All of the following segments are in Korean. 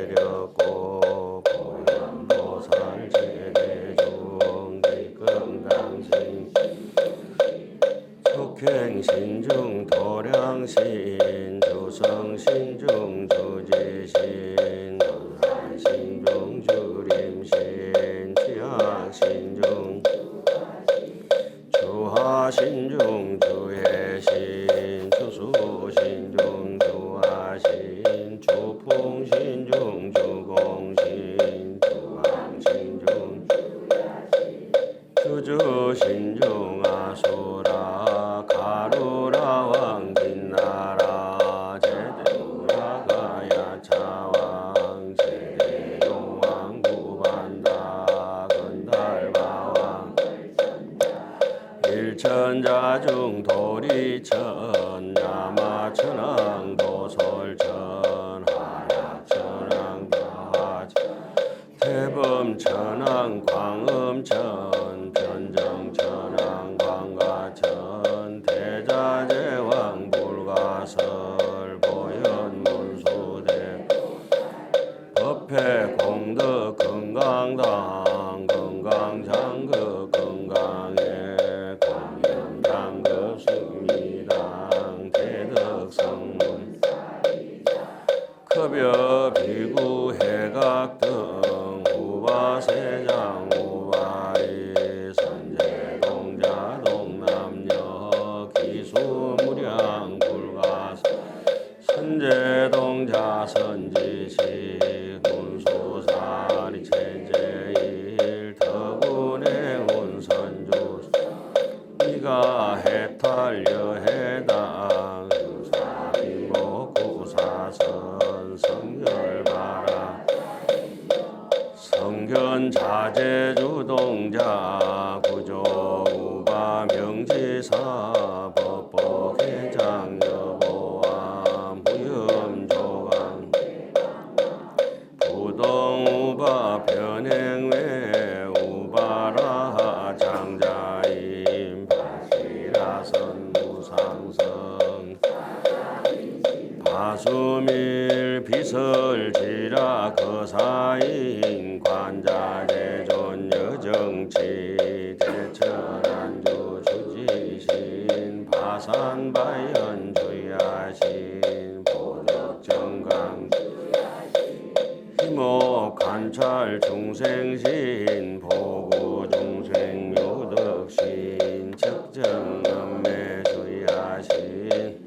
내렸고 보현보살 제대중 기금당신 촉행신중 도량신 주성신중 주지신 신중 주림신 지학신중 주하신중 주해신 주수신중 주하신 주풍신중 주공신 주왕신중 주주신중 아수라 가루라 왕긴나라 제대우라 가야차왕 제대용왕 구반다 건달바왕 일천자중 도리천 야마천왕 보솔천 하락천왕 가천 태범천왕 광음천 변정천왕 광가천 대자제왕 불가설 보현문수대 법회 공덕 건강당 건강장급 건강에 공연장급 승리당 대덕성문 급여 비구 해각 등 우바세장 우바리 선제동자 동남녀 기수무량 불가사 선제동자 선지식 문수사리 체제일 더군의 운선주 이가 해탈여 해당 유사비모 구사선 성결바라 성견자재주동자 구조우바 명지사 법복회장 여보와 무염조강 부동우바 변행외 우바라 장자임 바시라선 무상성 바수밀 비설지라 거사인 관자재존 여정치 대천안주 주지신 바산바연 주야신 보덕정강 희목 관찰 중생신 보구중생 요덕신 척정엄매 주야신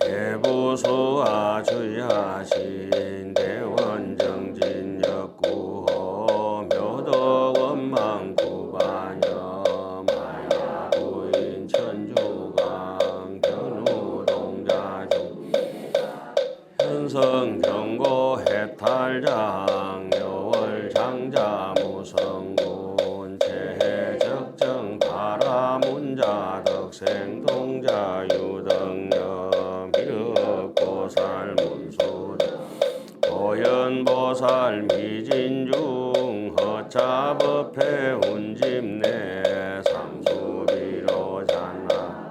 개부소아 주야신 대원정진 역구호 묘덕원망 구반여 마야부인 천주강 변우동자중 현성경고 해탈장 여월장자 무성군 체해적정 바라문자 덕생동자 유덕여 미륵보살 문수 보현보살 미진중 허차법회 운집내 상수비로 잔나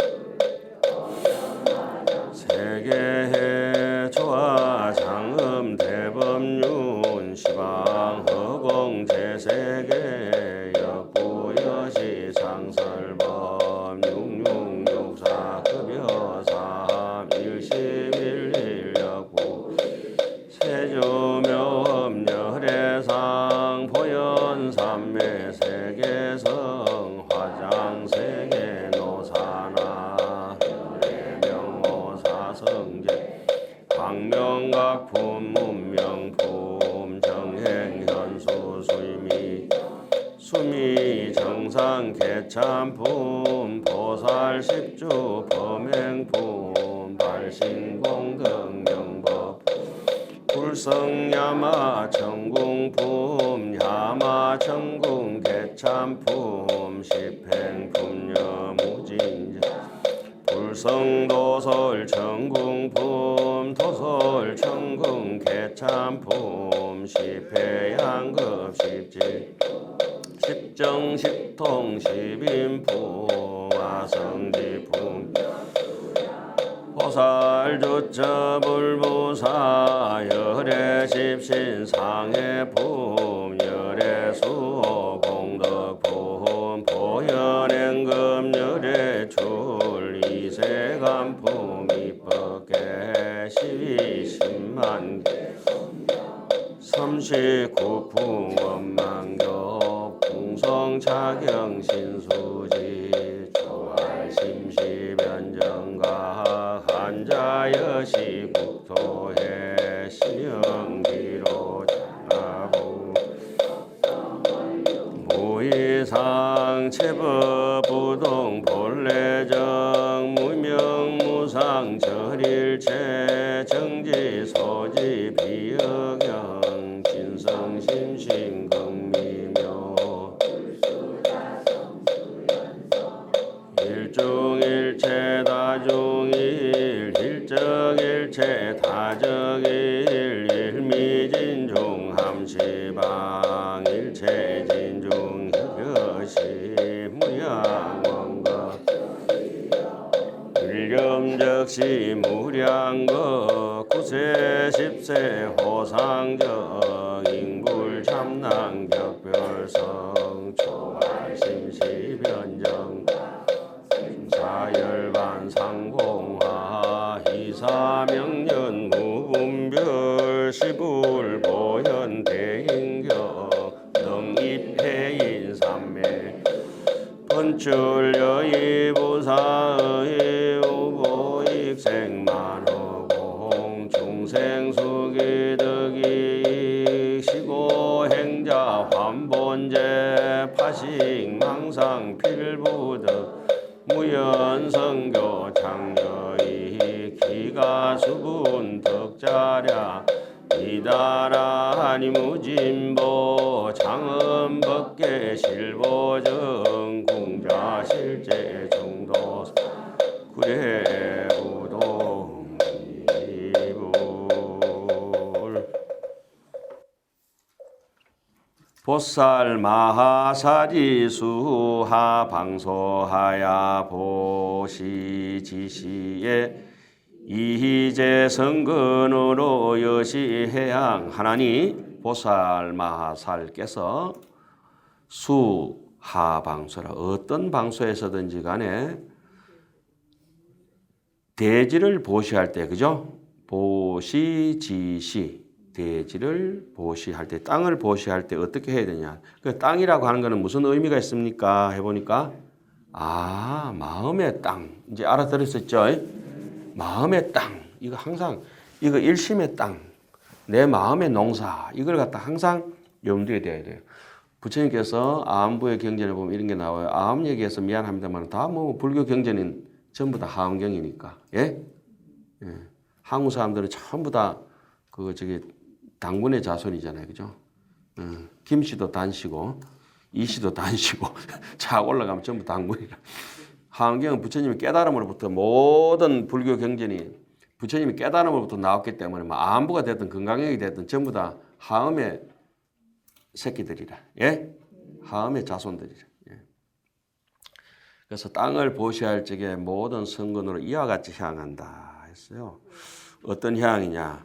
세계해 조화 장음 대법륜 시방 허공 제세계 역부여시 상설법 육육육사 급여삼 일십일일역부 세주묘업 열애상 보현삼매 세계성 화장 세계노사나 혈애명호사성제 광명각품 문명품 정행현수 수미 정상 개참품 보살십주 범행품 발신공덕 명법 불성야마 천궁품 야마 천궁 개참품 십행품녀 무진자 불성도설 천궁품 도설 천궁 개참품 십회양급 십지 십정 십통 십인품 화성지품 토살조처 불부사 열애 십신 상해 품 열애 수호 공덕품 보현행금 열애 출 이세간품 이법계 시위 십만 39품 원망교 풍성차경 신수지 조알심시변정가 한자여시 국토해 신영기로 자나부 무이상 체법부동 본래정 무명무상 절일체 정지소지 비역영 진성심신극미묘 일중일체 다중일 일적일체 다적일 일미진중 함시방 일체진중 흑여시 무양원거 일념적시 무량거 구세 십세 호상적 인굴참난 격별성 초알심시변정 사열반 상공화 이사명년 무분별 시불보현 대인격 능입해인 삼매 번출여의부사의 우보익생만호공 중생수기득이 시고행자 환본제 파식망상 필부득 무연성교 장여이 기가수분 덕자랴 이다라니 무진보 장엄법계 실보정 궁자실제 중도 구례부동 이불 보살 마하사리 수하 방소하야 보시지시에 이희제 성근으로 여시해양 하나니 보살 마하살께서 수하방소라 어떤 방소에서든지 간에 대지를 보시할 때 그죠? 보시지시 대지를 보시할 때 땅을 보시할 때 어떻게 해야 되냐? 그 땅이라고 하는 것은 무슨 의미가 있습니까? 해보니까 마음의 땅 이제 알아들었었죠? 마음의 땅 이거 항상 이거 일심의 땅 내 마음의 농사 이걸 갖다 항상 염두에 둬야 돼요. 부처님께서 아함부의 경전에 보면 이런 게 나와요. 아함 얘기해서 미안합니다만 다 뭐 불교 경전인 전부 다 하엄경이니까 예? 한국 사람들은 전부 다 그 저기 당군의 자손이잖아요, 그죠? 김씨도 단씨고 이씨도 단씨고 차 올라가면 전부 당군이라. 하엄경은 부처님의 깨달음으로부터 모든 불교 경전이 부처님의 깨달음으로부터 나왔기 때문에 뭐 아함부가 됐든 건강형이 됐든 전부 다 하엄의 새끼들이라, 예? 하엄의 자손들이라. 예. 그래서 땅을 보시할 적에 모든 성근으로 이와 같이 향한다 했어요. 어떤 향이냐?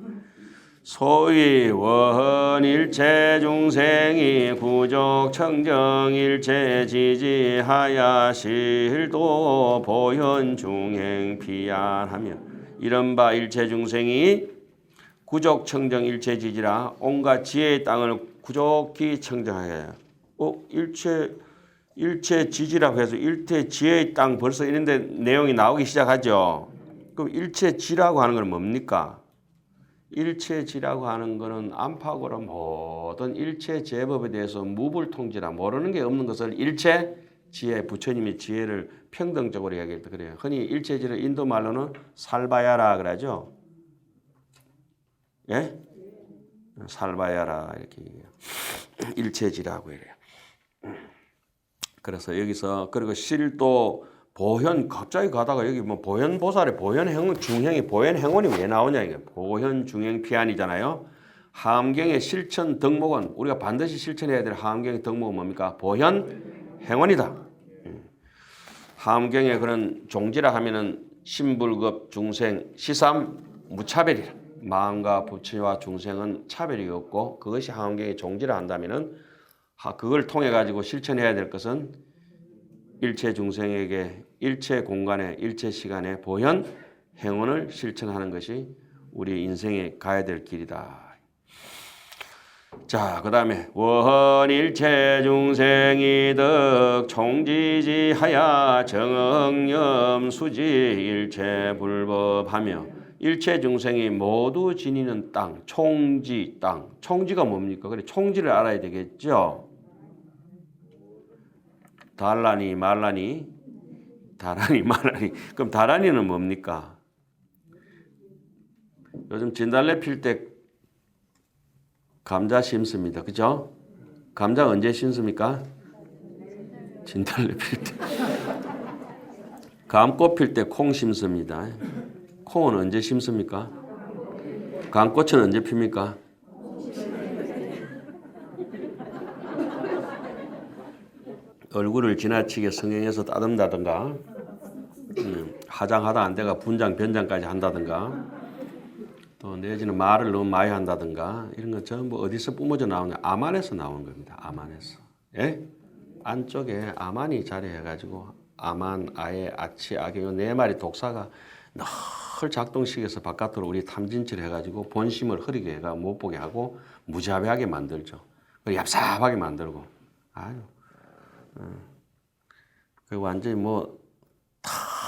소위 원일체 중생이 구족 청정 일체 지지하야 실도 보현 중행 피안하며 이른바 일체 중생이 구족 청정 일체 지지라 온갖 지혜의 땅을 구족히 청정하여 일체 지지라고 해서 일체 지혜의 땅 벌써 이런데 내용이 나오기 시작하죠. 그럼 일체 지라고 하는 건 뭡니까? 일체지라고 하는 것은 안팎으로 모든 일체 제법에 대해서 무불통지라 모르는 게 없는 것을 일체지혜 부처님의 지혜를 평등적으로 이야기했다 그래요. 흔히 일체지를 인도 말로는 살바야라 그러죠. 예? 살바야라 이렇게 얘기해요. 일체지라고 이래요. 그래서 여기서 그리고 실도 보현 갑자기 가다가 여기 뭐 보현 보살의 보현 행원 중행이 보현 행원이 왜 나오냐 이게 보현 중행 피안이잖아요. 하엄경의 실천 덕목은 우리가 반드시 실천해야 될 하엄경의 덕목은 뭡니까? 보현 행원이다. 하엄경의 그런 종지라 하면은 신불급 중생 시삼 무차별이라. 마음과 부처와 중생은 차별이 없고 그것이 하원경의 종지라 한다면은 그걸 통해 가지고 실천해야 될 것은 일체 중생에게 일체 공간에 일체 시간에 보현 행운을 실천하는 것이 우리 인생에 가야 될 길이다. 자, 그 다음에 원일체 중생이득 총지지하야 정응념 수지 일체 불법하며 일체 중생이 모두 지니는 땅, 총지 땅. 총지가 뭡니까? 그래, 총지를 알아야 되겠죠. 달라니 말라니 다라니 말라니. 그럼 다라니는 뭡니까? 요즘 진달래 필 때 감자 심습니다. 그죠? 감자 언제 심습니까? 진달래 필 때. 감꽃 필 때 콩 심습니다. 콩은 언제 심습니까? 감꽃은 언제 핍니까? 얼굴을 지나치게 성형해서 따듬다든가 화장하다 안 돼가 분장 변장까지 한다든가 또 내지는 말을 너무 많이 한다든가 이런 건 전부 어디서 뿜어져 나오냐? 암 안에서 나오는 겁니다. 암 안에서. 예? 안쪽에 암안이 자리해가지고 암안, 아예, 아치, 악의 요 네 마리 독사가 늘 작동시켜서 바깥으로 우리 탐진치를 해가지고 본심을 흐리게 해가 못 보게 하고 무자비하게 만들죠. 그리고 얍삽하게 만들고 아유. 그 완전히 뭐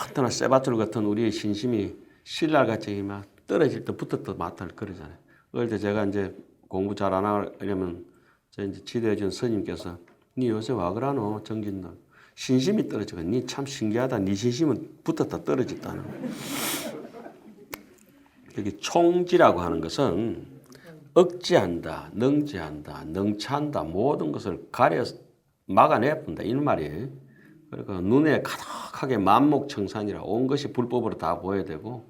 튼튼한 쇠밧줄 같은 우리의 신심이 신랄같이 막 떨어질 때 붙었다 맞다 그러잖아요. 어릴 때 제가 이제 공부 잘 안 하려면 저 이제 지도해준 스님께서 니 요새 와 그러노 정진너 신심이 떨어지고 니 참 신기하다. 니 신심은 붙었다 떨어졌다는. 여기 총지라고 하는 것은 억제한다, 능지한다, 능차한다 모든 것을 가려 막아내본다 이런 말이에요. 그러니까 눈에 가득하게 만목청산이라 온 것이 불법으로 다 보여야 되고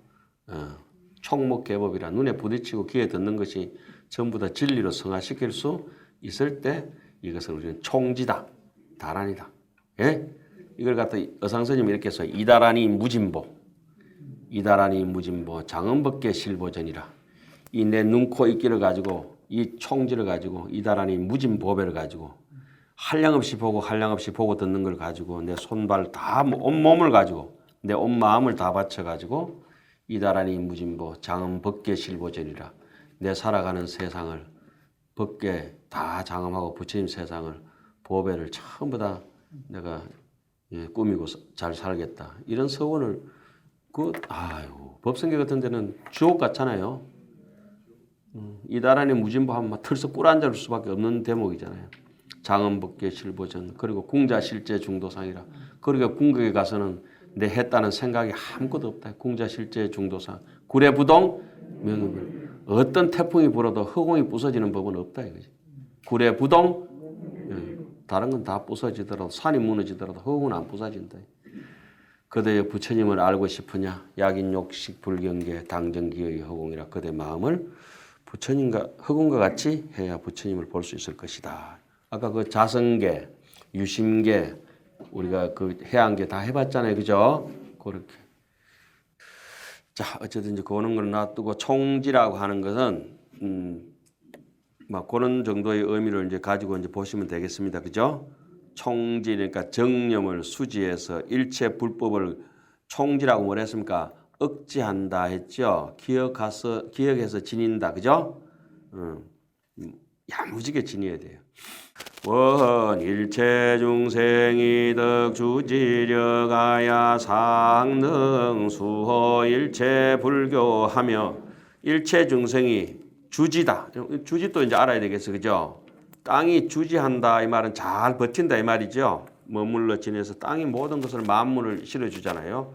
총목개법이라 눈에 부딪히고 귀에 듣는 것이 전부 다 진리로 성화시킬 수 있을 때 이것을 우리는 총지다, 다란이다. 예? 이걸 갖다 어상스님이 이렇게 해서 이다란이 무진보, 이다란이 무진보, 장엄법계 실보전이라. 이 내 눈, 코, 입기를 가지고 이 총지를 가지고 이다란이 무진보배를 가지고 한량없이 보고 한량없이 보고 듣는 걸 가지고 내 손발 다 온몸을 가지고 내 온 마음을 다 바쳐가지고 이다란이 무진보 장엄법계 실보전이라. 내 살아가는 세상을 법계 다 장엄하고 부처님 세상을 보배를 전부 다 내가 꾸미고 잘 살겠다. 이런 서원을 법성계 같은 데는 주옥 같잖아요. 이다란이 무진보 하면 막 털썩 꿀앉을 수밖에 없는 대목이잖아요. 장엄법계 실보전 그리고 궁자실제 중도상이라. 그러니까 궁극에 가서는 내 했다는 생각이 아무것도 없다. 궁자실제 중도상 구례부동 명음을 어떤 태풍이 불어도 허공이 부서지는 법은 없다 이거지. 구례부동 다른 건 다 부서지더라도 산이 무너지더라도 허공은 안 부서진다. 그대의 부처님을 알고 싶으냐? 약인욕식 불경계 당정기의 허공이라. 그대 마음을 부처님과 허공과 같이 해야 부처님을 볼 수 있을 것이다. 아까 그 자성계, 유심계 우리가 그 해안계 다 해봤잖아요, 그죠? 그렇게. 자, 어쨌든 이제 그런 걸 놔두고 총지라고 하는 것은 막 그런 정도의 의미를 이제 가지고 이제 보시면 되겠습니다, 그죠? 총지 그러니까 정념을 수지해서 일체 불법을 총지라고 뭘 했습니까? 억제한다 했죠. 기억해서 지닌다, 그죠? 야무지게 지녀야 돼요. 원 일체 중생이 덕주지려가야 상능 수호 일체 불교하며 일체 중생이 주지다. 주지도 이제 알아야 되겠어, 그죠? 땅이 주지한다 이 말은 잘 버틴다 이 말이죠. 머물러 지내서 땅이 모든 것을 만물을 실어주잖아요.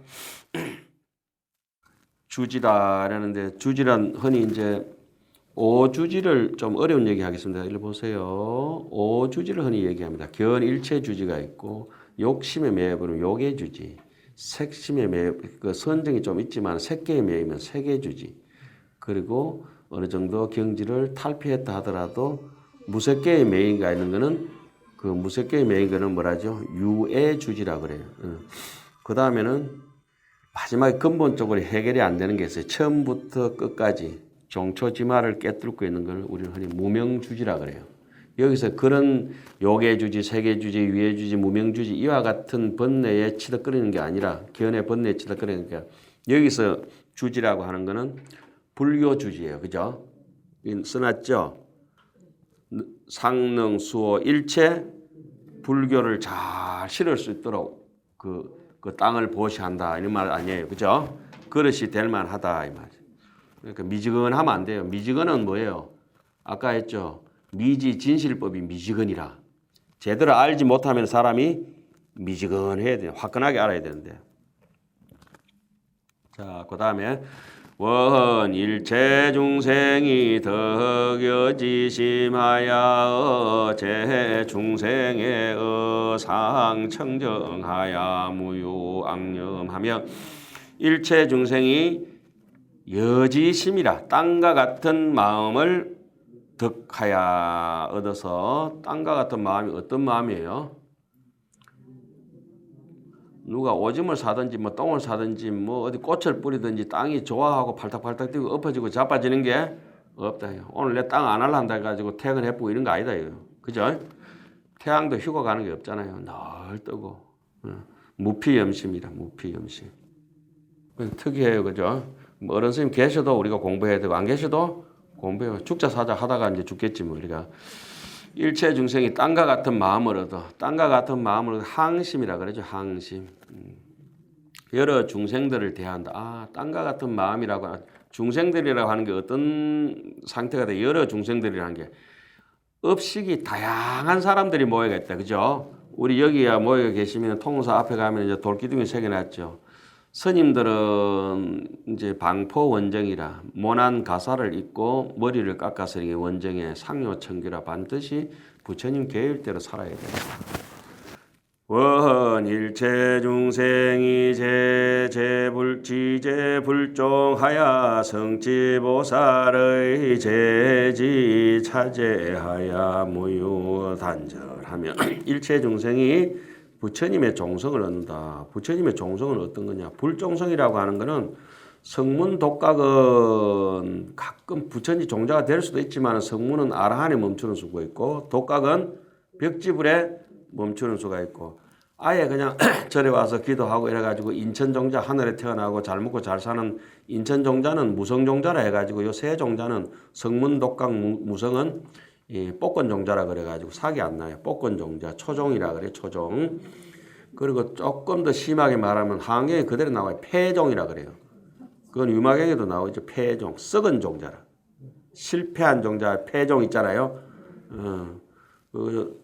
주지다라는데 주지란 흔히 이제 오주지를 좀 어려운 얘기 하겠습니다. 이리 보세요. 오주지를 흔히 얘기합니다. 견일체 주지가 있고 욕심에 매여버리면 욕의 주지, 색심에 그 선정이 좀 있지만 색계에 매이면 색의 주지, 그리고 어느 정도 경지를 탈피했다 하더라도 무색계에 매인가 있는 거는 그 무색계에 매인 거는 뭐라죠? 유의 주지라 그래요. 그 다음에는 마지막에 근본적으로 해결이 안 되는 게 있어요. 처음부터 끝까지 종초지마를 깨뚫고 있는 걸 우리는 흔히 무명주지라 그래요. 여기서 그런 요계주지, 세계주지, 위계주지, 무명주지 이와 같은 번뇌에 치덕거리는 게 아니라 견해 번뇌에 치덕거리는 게 여기서 주지라고 하는 거는 불교주지예요. 그죠? 써놨죠? 상능, 수호, 일체 불교를 잘 실을 수 있도록 그 땅을 보시한다 이런 말 아니에요. 그죠? 그릇이 될 만하다 이 말이죠. 그러니까 미지근하면 안 돼요. 미지근은 뭐예요? 아까 했죠. 미지 진실법이 미지근이라. 제대로 알지 못하면 사람이 미지근해야 돼요. 화끈하게 알아야 되는데. 자, 그 다음에 원 일체 중생이 덕여지심하여 제 중생의 어상 청정하여 무유악념하며 일체 중생이 여지심이라 땅과 같은 마음을 덕하여 얻어서 땅과 같은 마음이 어떤 마음이에요? 누가 오줌을 사든지 뭐 똥을 사든지 뭐 어디 꽃을 뿌리든지 땅이 좋아하고 팔딱팔딱 뛰고 엎어지고 자빠지는 게 없다. 오늘 내 땅 안 할라 한다 해가지고 퇴근해보고 이런 거 아니다. 이거. 그죠? 태양도 휴가 가는 게 없잖아요. 늘 뜨고. 무피염심이라 무피염심. 특이해요. 그죠? 뭐 어른 선생님 계셔도 우리가 공부해야 되고 안 계셔도 공부해요. 죽자 사자 하다가 이제 죽겠지 뭐 우리가. 일체 중생이 땅과 같은 마음을 얻어. 땅과 같은 마음을 얻어 항심이라 그러죠. 항심. 여러 중생들을 대한다. 아, 땅과 같은 마음이라고 중생들이라고 하는 게 어떤 상태가 돼? 여러 중생들이라는 게 업식이 다양한 사람들이 모여가 있다. 그죠? 우리 여기야 모여 계시면 통사 앞에 가면 이제 돌기둥이 새겨놨죠. 스님들은 이제 방포 원정이라 모난 가사를 입고 머리를 깎아서 원정에 상료청규라 반드시 부처님 계율대로 살아야 된다. 원 일체 중생이 제불지제 불종하여 성지보살의 제지 차제하여 무유단절하며 일체 중생이 부처님의 종성을 얻는다. 부처님의 종성은 어떤 거냐? 불종성이라고 하는 거는 성문 독각은 가끔 부처님 종자가 될 수도 있지만 성문은 아라한에 멈추는 수가 있고 독각은 벽지불에 멈추는 수가 있고 아예 그냥 절에 와서 기도하고 이래가지고 인천종자 하늘에 태어나고 잘 먹고 잘 사는 인천종자는 무성종자라 해가지고 요 세 종자는 성문 독각 무성은 이 복권종자라 그래가지고 사기 안 나요. 복권종자 초종이라 그래 초종. 그리고 조금 더 심하게 말하면 한경에 그대로 나와요. 폐종이라 그래요. 그건 유마경에도 나오죠. 폐종, 썩은 종자라. 실패한 종자, 폐종 있잖아요.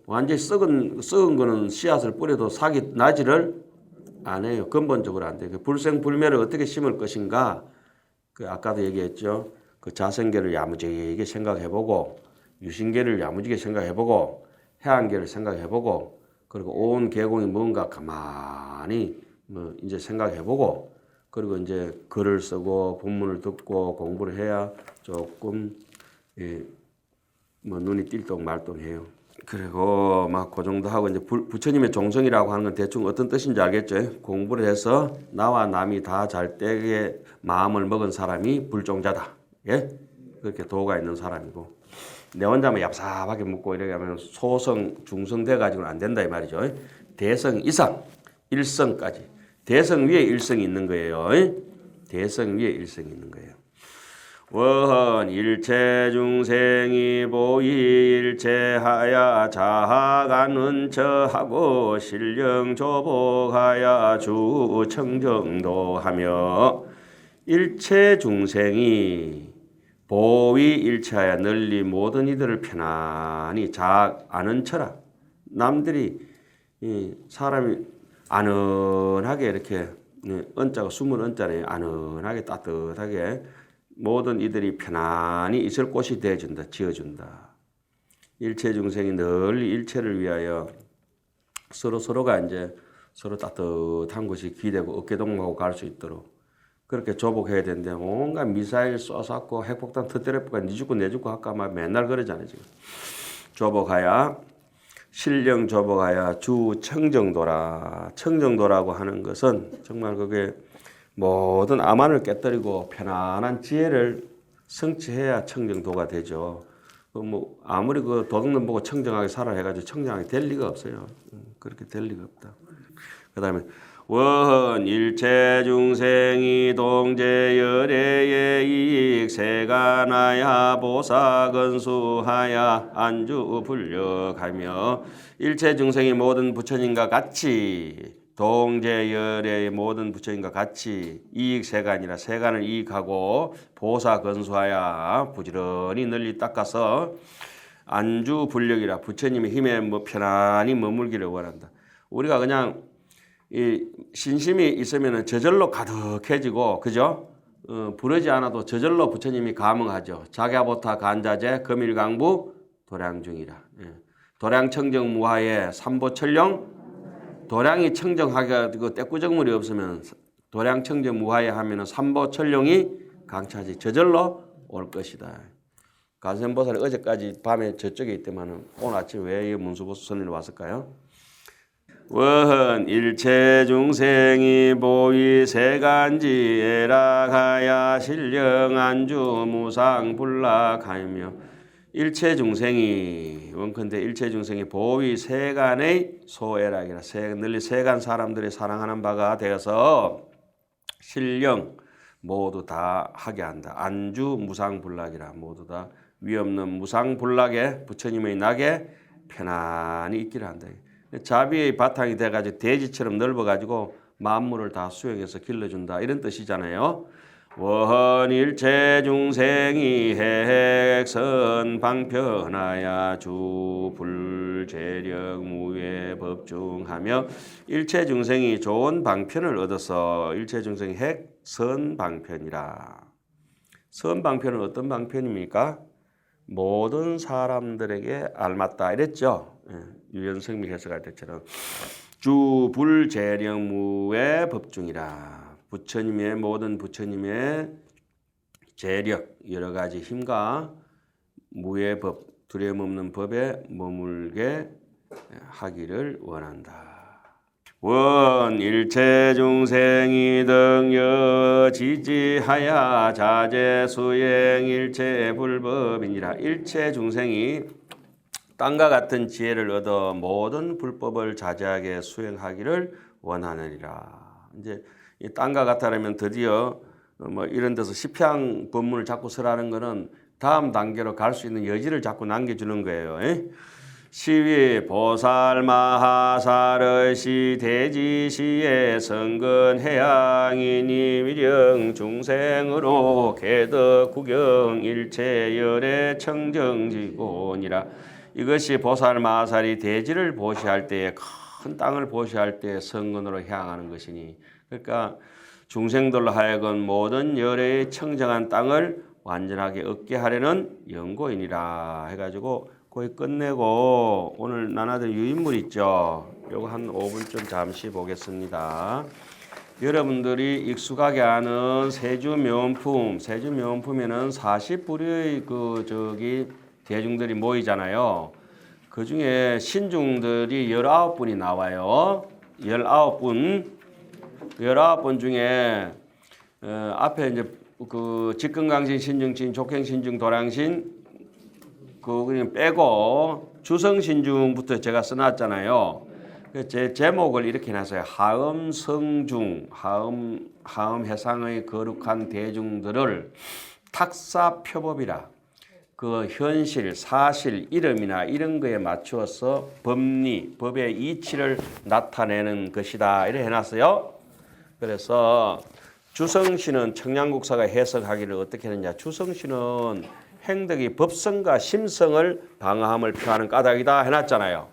완전히 썩은 거는 씨앗을 뿌려도 사기 나지를 안 해요. 근본적으로 안 돼요. 불생불멸을 어떻게 심을 것인가? 그 아까도 얘기했죠. 그 자생계를 야무지게 생각해보고. 유신계를 야무지게 생각해보고 해안계를 생각해보고 그리고 온 계공이 뭔가 가만히 뭐 이제 생각해보고 그리고 이제 글을 쓰고 본문을 듣고 공부를 해야 조금 뭐 눈이 띨동 말똥해요. 그리고 막 그 정도 하고 이제 부처님의 종성이라고 하는 건 대충 어떤 뜻인지 알겠죠? 공부를 해서 나와 남이 다 잘 되게 마음을 먹은 사람이 불종자다. 예? 그렇게 도가 있는 사람이고. 내 혼자만 얍삽하게 묻고 이렇게 하면 소성, 중성 돼가지고는 안 된다 이 말이죠. 대성 이상, 일성까지. 대성 위에 일성이 있는 거예요. 대성 위에 일성이 있는 거예요. 원 일체 중생이 보이 일체하야 자하가는 처하고 신령 조복하야 주청정도하며 일체 중생이 보위 일체하여 널리 모든 이들을 편안히 아는 처라. 남들이 사람이 아는하게 이렇게 언자가 숨은 언자네. 아는하게 따뜻하게 모든 이들이 편안히 있을 곳이 되어준다. 지어준다. 일체 중생이 널리 일체를 위하여 서로가 이제 서로 따뜻한 곳이 기대고 어깨동무하고 갈 수 있도록 그렇게 조복해야 되는데 온갖 미사일 쏘았고 핵폭탄 터뜨려볼까 니 죽고 내 죽고 할까 막 맨날 그러잖아요 지금. 조복하야 신령 조복하야 주 청정도라. 청정도라고 하는 것은 정말 그게 모든 암환을 깨뜨리고 편안한 지혜를 성취해야 청정도가 되죠. 뭐 아무리 그 도둑놈 보고 청정하게 살아 해가지고 청정하게 될 리가 없어요. 그렇게 될 리가 없다. 그다음에 원 일체 중생이 동제열애의 이익 세간하야 보사건수하야 안주 불력하며 일체 중생이 모든 부처님과 같이 동제열애의 모든 부처님과 같이 이익 세간이라 세간을 이익하고 보사건수하야 부지런히 널리 닦아서 안주 불력이라 부처님의 힘에 뭐 편안히 머물기를 원한다. 우리가 그냥 이 신심이 있으면 저절로 가득해지고 그죠? 부르지 않아도 저절로 부처님이 감응하죠. 자갸보타 간자재 금일강부 도량중이라. 도량청정무하에 삼보철령 도량이 청정하게 그 떼꾸정물이 없으면 도량청정무하에 하면은 삼보철령이 강차지 저절로 올 것이다. 관세음보살이 어제까지 밤에 저쪽에 있더만은 오늘 아침 왜 이 문수보수 선일로 왔을까요? 원 일체 중생이 보위 세간지에락하야 신령안주 무상불락하며 일체 중생이 원컨대 일체 중생이 보위 세간의 소애락이라 널리 세간 사람들이 사랑하는 바가 되어서 신령 모두 다 하게 한다. 안주 무상불락이라 모두 다 위없는 무상불락에 부처님의 낙에 편안히 있기를 한다. 자비의 바탕이 돼가지고 대지처럼 넓어가지고 만물을 다 수용해서 길러준다 이런 뜻이잖아요. 원일체 중생이 핵선 방편하야 주불재력 무예 법중하며 일체 중생이 좋은 방편을 얻어서 일체 중생이 핵선 방편이라. 선 방편은 어떤 방편입니까? 모든 사람들에게 알맞다 이랬죠. 유연성미 해석할 때처럼 주불재력 무예 법중이라. 부처님의 모든 부처님의 재력 여러 가지 힘과 무예 법 두려움 없는 법에 머물게 하기를 원한다. 원 일체 중생이 등여 지지하야 자제 수행 일체 불법이니라. 일체 중생이 땅과 같은 지혜를 얻어 모든 불법을 자제하게 수행하기를 원하느니라. 이제 이 땅과 같다라면 드디어 뭐 이런 데서 시평 법문을 자꾸 쓰라는 거는 다음 단계로 갈 수 있는 여지를 자꾸 남겨주는 거예요. 시위 보살 마하사를 시 대지시에 성근 해양이니 위령 중생으로 개덕 구경 일체 열애 청정지곤이라. 이것이 보살 마하살이 대지를 보시할 때에 큰 땅을 보시할 때 성근으로 향하는 것이니 그러니까 중생들로 하여금 모든 열애의 청정한 땅을 완전하게 얻게 하려는 연고인이라 해가지고 거의 끝내고 오늘 나눠드린 유인물 있죠. 요거 한 5분쯤 잠시 보겠습니다. 여러분들이 익숙하게 아는 세주명품, 세주명품에는 40부류의 대중들이 모이잖아요. 그 중에 신중들이 19분이 나와요. 19분 중에 앞에 이제 그 직근강신, 신중신, 족행신중, 도량신 그냥 빼고 주성신중부터 제가 써놨잖아요. 제 제목을 이렇게 놨어요. 하음성중, 하음 해상의 거룩한 대중들을 탁사표법이라. 그 현실, 사실, 이름이나 이런 거에 맞추어서 법리, 법의 이치를 나타내는 것이다. 이렇게 해놨어요. 그래서 주성신은 청량국사가 해석하기를 어떻게 하느냐. 주성신은 행덕이 법성과 심성을 방어함을 표하는 까닭이다 해놨잖아요.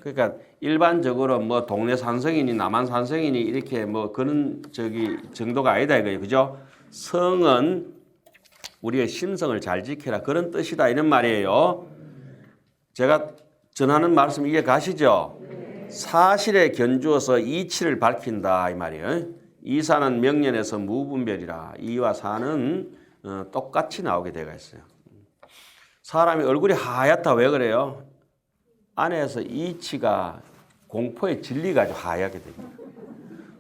그러니까 일반적으로 뭐 동네 산성이니 남한 산성이니 이렇게 뭐 그런 정도가 아니다 이거예요. 그죠? 성은 우리의 심성을 잘 지켜라 그런 뜻이다 이런 말이에요. 제가 전하는 말씀 이해 가시죠? 사실에 견주어서 이치를 밝힌다 이 말이에요. 이사는 명년에서 무분별이라. 이와 사는 똑같이 나오게 되어 있어요. 사람이 얼굴이 하얗다 왜 그래요? 안에서 이치가 공포에 질리가지고 하얗게 됩니다.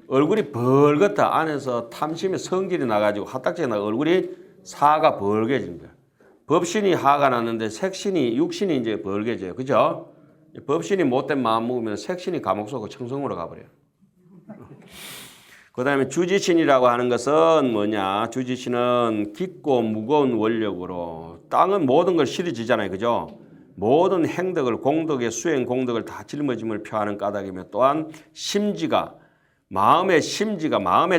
얼굴이 벌겋다. 안에서 탐심의 성질이 나가지고 화딱지가 나 얼굴이 사가 벌게진 거야. 법신이 하가 났는데 색신이 육신이 이제 벌게져요. 그죠? 법신이 못된 마음 먹으면 색신이 감옥 속으로 청성으로 가버려요. 그 다음에 주지신이라고 하는 것은 뭐냐? 주지신은 깊고 무거운 원력으로 땅은 모든 걸 실어지잖아요. 그죠? 모든 행덕을 공덕의 수행 공덕을 다 짊어짐을 표하는 까닭이며 또한 심지가 마음의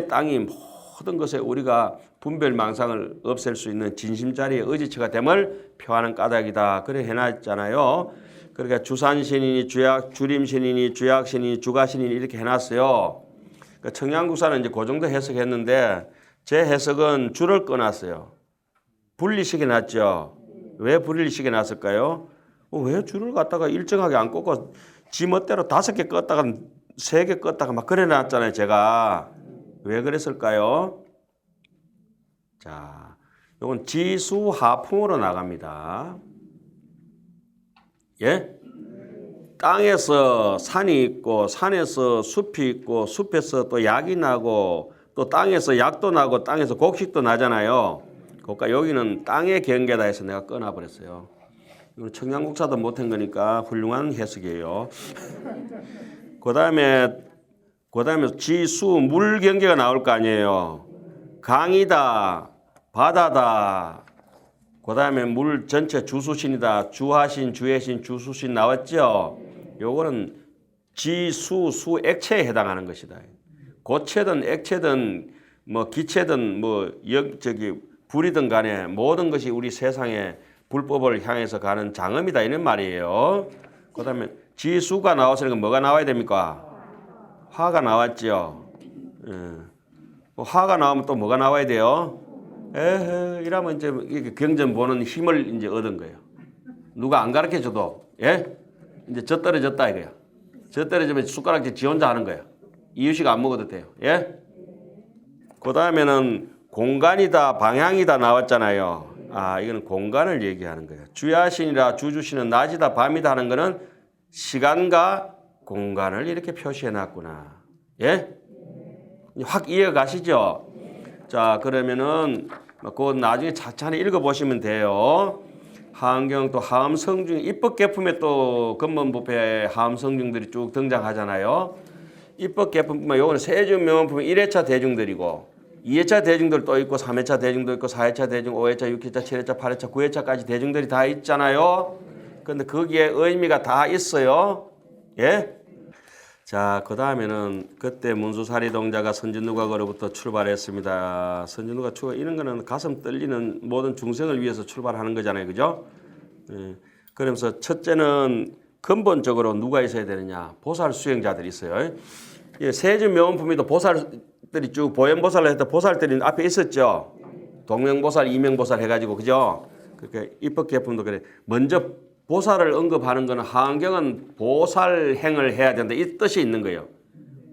땅이 모든 것에 우리가 분별망상을 없앨 수 있는 진심자리의 의지처가 됨을 표하는 까닭이다. 그래 해놨잖아요. 그러니까 주산신이니 주림신이니 주약신이니 주가신이니 이렇게 해놨어요. 그러니까 청양국사는 이제 그 정도 해석했는데 제 해석은 줄을 꺼놨어요. 분리시켜 놨죠. 왜 분리시켜 놨을까요? 왜 줄을 갖다가 일정하게 안 꽂고 지 멋대로 5개 껐다가 3개 껐다가 막 그래 놨잖아요. 제가. 왜 그랬을까요? 자, 요건 지수하풍으로 나갑니다. 예? 땅에서 산이 있고 산에서 숲이 있고 숲에서 또 약이 나고 또 땅에서 약도 나고 땅에서 곡식도 나잖아요. 그러니까 여기는 땅의 경계다 해서 내가 꺼놔버렸어요. 이건 청양국사도 못한 거니까 훌륭한 해석이에요. 그 다음에 지수 물 경계가 나올 거 아니에요. 강이다, 바다다. 그 다음에 물 전체 주수신이다. 주하신, 주해신, 주수신 나왔죠. 요거는 지수, 수 액체에 해당하는 것이다. 고체든 액체든 뭐 기체든 뭐 불이든 간에 모든 것이 우리 세상에 불법을 향해서 가는 장엄이다 이런 말이에요. 그 다음에 지수가 나왔으니까 뭐가 나와야 됩니까? 화가 나왔죠. 화가 나오면 또 뭐가 나와야 돼요? 이러면 이제 경전 보는 힘을 이제 얻은 거예요. 누가 안 가르쳐 줘도, 예? 이제 저 떨어졌다 이거야. 저 떨어지면 숟가락질 지 혼자 하는 거야. 이유식 안 먹어도 돼요. 예? 그 다음에는 공간이다, 방향이다 나왔잖아요. 이거는 공간을 얘기하는 거예요. 주야신이라 주주신은 낮이다, 밤이다 하는 거는 시간과 공간을 이렇게 표시해 놨구나. 예? 확 이해가 가시죠? 자, 그러면은 그거 나중에 차차히 읽어보시면 돼요. 하엄경 또 하엄성중 입법계품에 또 근본부패 하엄성중들이 쭉 등장하잖아요. 입법계품뿐만 요거는 세준명언품은 1회차 대중들이고 2회차 대중들 또 있고 3회차 대중도 있고 4회차 대중, 5회차, 6회차, 7회차, 8회차, 9회차까지 대중들이 다 있잖아요. 근데 거기에 의미가 다 있어요. 예? 자, 그 다음에는 그때 문수사리동자가 선진누각으로부터 출발했습니다. 선진누각 이런 거는 가슴 떨리는 모든 중생을 위해서 출발하는 거잖아요. 그죠? 예. 그러면서 첫째는 근본적으로 누가 있어야 되느냐? 보살 수행자들이 있어요. 예, 세준명언품에도 보살들이 쭉 보현보살을 했다. 보살들이 앞에 있었죠. 동명보살, 이명보살 해가지고 그죠? 그러니까 입법계품도 그래. 먼저 보살을 언급하는 것은 하엄경은 보살행을 해야 된다. 이 뜻이 있는 거예요.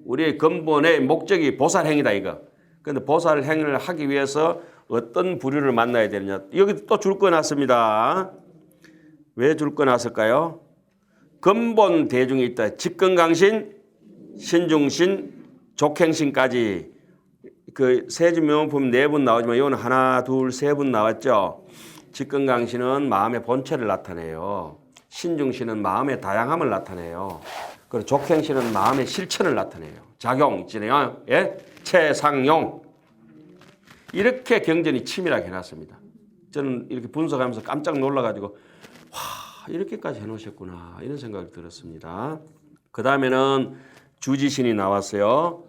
우리의 근본의 목적이 보살행이다 이거. 그런데 보살행을 하기 위해서 어떤 부류를 만나야 되느냐. 여기 또 줄 거 놨습니다. 왜 줄 거 놨을까요? 근본 대중이 있다. 직근강신, 신중신, 족행신까지 그 세준명언품 4분 나오지만 이거는 하나, 둘, 3분 나왔죠. 직근강신은 마음의 본체를 나타내요. 신중신은 마음의 다양함을 나타내요. 그리고 족행신은 마음의 실천을 나타내요. 작용 있잖아요. 예? 체상용. 이렇게 경전이 치밀하게 해놨습니다. 저는 이렇게 분석하면서 깜짝 놀라가지고 와, 이렇게까지 해놓으셨구나 이런 생각이 들었습니다. 그 다음에는 주지신이 나왔어요.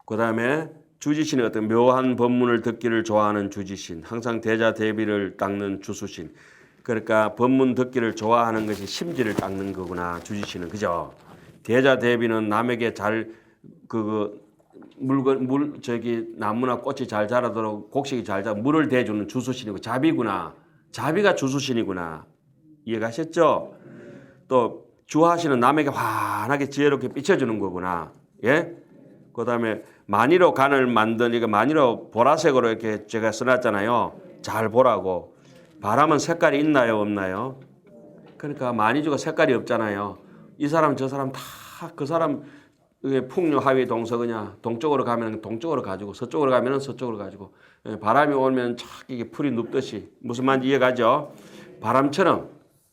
그 다음에 주지신이 어떤 묘한 법문을 듣기를 좋아하는 주지신, 항상 대자 대비를 닦는 주수신. 그러니까 법문 듣기를 좋아하는 것이 심지를 닦는 거구나. 주지신은 그죠? 대자 대비는 남에게 잘 나무나 꽃이 잘 자라도록 곡식이 잘 자라 물을 대주는 주수신이고 자비구나. 자비가 주수신이구나. 이해가셨죠? 또 주하신은 남에게 환하게 지혜롭게 비춰주는 거구나. 예? 그 다음에 만이로 간을 만든 이거 만이로 보라색으로 이렇게 제가 써놨잖아요. 잘 보라고. 바람은 색깔이 있나요, 없나요? 그러니까 만이주가 색깔이 없잖아요. 이 사람 저 사람 다 그 사람 이게 풍류 하위 동서그냐. 동쪽으로 가면 동쪽으로 가지고 서쪽으로 가면 서쪽으로 가지고 바람이 오면 착 이게 풀이 눕듯이 무슨 말인지 이해가죠? 바람처럼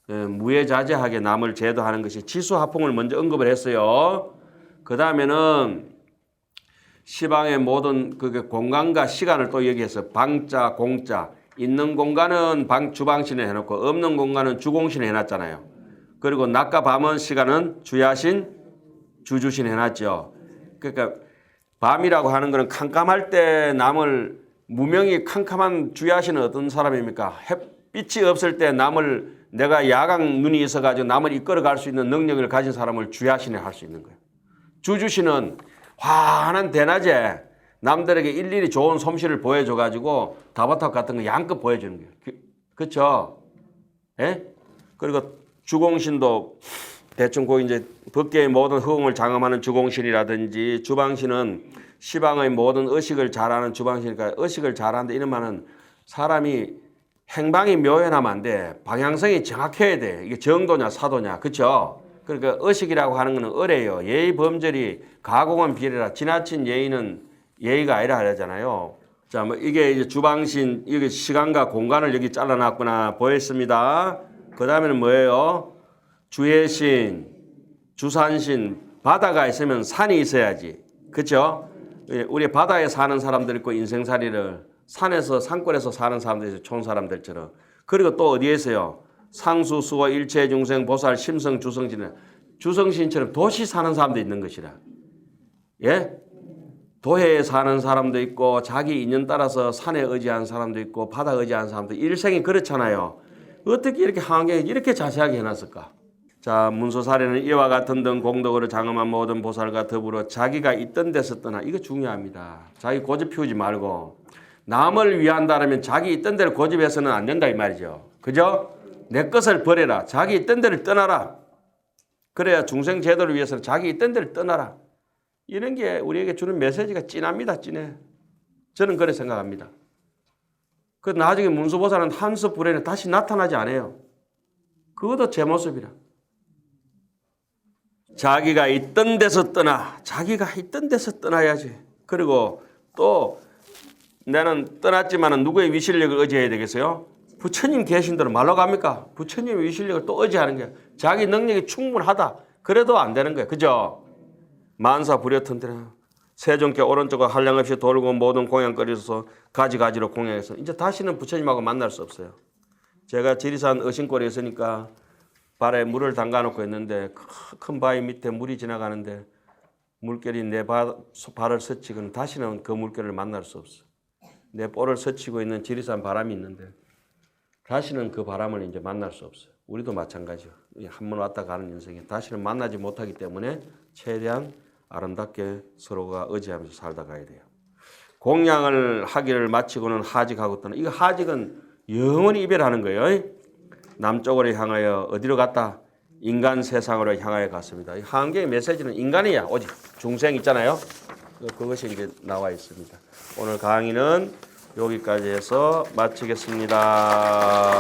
무해자재하게 남을 제도하는 것이 지수화풍을 먼저 언급을 했어요. 그 다음에는 시방의 모든 그 공간과 시간을 또 여기에서 방자, 공자 있는 공간은 주방신에 해놓고 없는 공간은 주공신에 해놨잖아요. 그리고 낮과 밤은 시간은 주야신, 주주신 해놨죠. 그러니까 밤이라고 하는 것은 캄캄할 때 남을 무명히 캄캄한 주야신은 어떤 사람입니까? 햇빛이 없을 때 남을 내가 야광 눈이 있어가지고 남을 이끌어갈 수 있는 능력을 가진 사람을 주야신에 할 수 있는 거예요. 주주신은 환한 대낮에 남들에게 일일이 좋은 솜씨를 보여줘가지고 다바탑 같은 거 양껏 보여주는 거예요. 그렇죠? 예? 그리고 주공신도 대충 그 이제 법계의 모든 허공을 장엄하는 주공신이라든지 주방신은 시방의 모든 의식을 잘하는 주방신이니까 의식을 잘하는데 이런 말은 사람이 행방이 묘연하면 안 돼. 방향성이 정확해야 돼. 이게 정도냐 사도냐. 그렇죠? 그러니까 의식이라고 하는 거는 의례예요. 예의 범절이 가공은 비례라. 지나친 예의는 예의가 아니라 하잖아요. 자, 뭐 이게 이제 주방신, 이게 시간과 공간을 여기 잘라놨구나 보였습니다. 그 다음에는 뭐예요? 주해신, 주산신, 바다가 있으면 산이 있어야지. 그렇죠? 우리 바다에 사는 사람들 있고 인생살이를 산에서 산골에서 사는 사람들이 촌 사람들처럼. 그리고 또 어디에 있어요? 상수, 수호, 일체, 중생, 보살, 심성, 주성신처럼 도시 사는 사람도 있는 것이라. 예? 도해에 사는 사람도 있고 자기 인연 따라서 산에 의지하는 사람도 있고 바다 의지하는 사람도 일생이 그렇잖아요. 어떻게 이렇게 환경이 이렇게 자세하게 해놨을까? 자, 문서사례는 이와 같은 등 공덕으로 장엄한 모든 보살과 더불어 자기가 있던 데서 떠나. 이거 중요합니다. 자기 고집 피우지 말고 남을 위한다면 자기 있던 데를 고집해서는 안 된다 이 말이죠. 그죠? 내 것을 버려라. 자기 있던 데를 떠나라. 그래야 중생 제도를 위해서는 자기 있던 데를 떠나라. 이런 게 우리에게 주는 메시지가 진합니다. 진해. 저는 그렇게 생각합니다. 그 나중에 문수보살은 한섭 불에는 다시 나타나지 않아요. 그것도 제 모습이라. 자기가 있던 데서 떠나. 자기가 있던 데서 떠나야지. 그리고 또 나는 떠났지만 누구의 위실력을 의지해야 되겠어요? 부처님 계신 대로 말로 갑니까? 부처님의 위실력을 또 의지하는 게 자기 능력이 충분하다. 그래도 안 되는 거예요. 그죠? 만사 불여튼태나 세종께 오른쪽을 한량없이 돌고 모든 공양거리에서 가지가지로 공양해서 이제 다시는 부처님하고 만날 수 없어요. 제가 지리산 어신골에 있으니까 발에 물을 담가놓고 있는데 큰 바위 밑에 물이 지나가는데 물결이 내 발을 스치고는 다시는 그 물결을 만날 수 없어. 내 볼을 스치고 있는 지리산 바람이 있는데 다시는 그 바람을 이제 만날 수 없어요. 우리도 마찬가지요. 한 번 왔다 가는 인생에 다시는 만나지 못하기 때문에 최대한 아름답게 서로가 의지하면서 살다 가야 돼요. 공양을 하기를 마치고는 하직하고 떠나. 이거 하직은 영원히 이별하는 거예요. 남쪽으로 향하여 어디로 갔다? 인간 세상으로 향하여 갔습니다. 이 한계의 메시지는 인간이야. 오직 중생 있잖아요. 그것이 이제 나와 있습니다. 오늘 강의는 여기까지 해서 마치겠습니다.